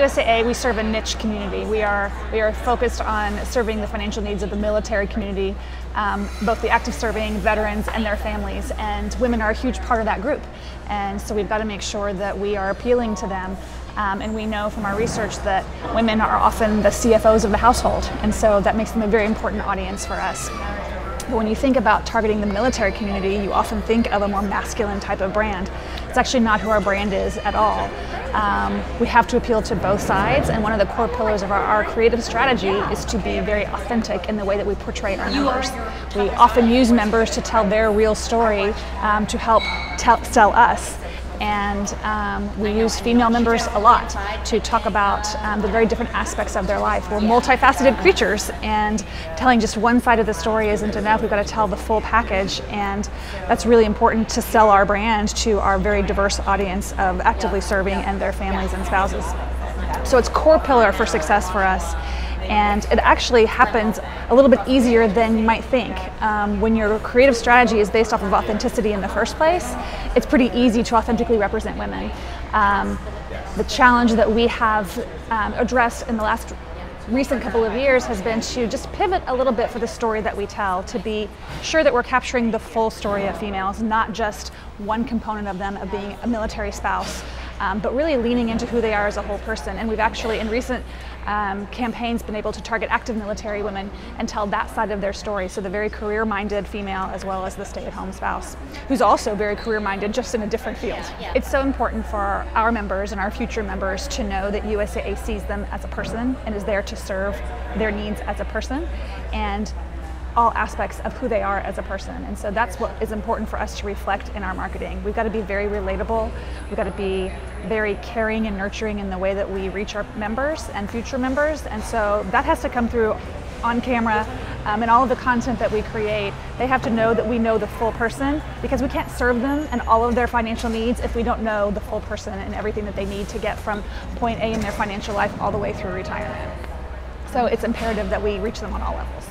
USAA, we serve a niche community. We are focused on serving the financial needs of the military community, both the active serving, veterans, and their families. And women are a huge part of that group. And so we've got to make sure that we are appealing to them. And we know from our research that women are often the CFOs of the household. And so that makes them a very important audience for us. But when you think about targeting the military community, you often think of a more masculine type of brand. It's actually not who our brand is at all. We have to appeal to both sides, and one of the core pillars of our creative strategy is to be very authentic in the way that we portray our members. We often use members to tell their real story to help sell us. And we use female members a lot to talk about the very different aspects of their life. We're multifaceted creatures, and telling just one side of the story isn't enough. We've got to tell the full package, and that's really important to sell our brand to our very diverse audience of actively serving and their families and spouses. So it's a core pillar for success for us. And it actually happens a little bit easier than you might think. When your creative strategy is based off of authenticity in the first place, it's pretty easy to authentically represent women. The challenge that we have addressed in the last recent couple of years has been to just pivot a little bit for the story that we tell, to be sure that we're capturing the full story of females, not just one component of them, of being a military spouse, but really leaning into who they are as a whole person. And we've actually, in recent campaigns, been able to target active military women and tell that side of their story. So the very career-minded female, as well as the stay-at-home spouse, who's also very career-minded, just in a different field. It's so important for our members and our future members to know that USAA sees them as a person and is there to serve their needs as a person, and all aspects of who they are as a person. And so that's what is important for us to reflect in our marketing. We've got to be very relatable. We've got to be very caring and nurturing in the way that we reach our members and future members. And so that has to come through on camera, and all of the content that we create. They have to know that we know the full person, because we can't serve them and all of their financial needs if we don't know the full person and everything that they need to get from point A in their financial life all the way through retirement. So it's imperative that we reach them on all levels.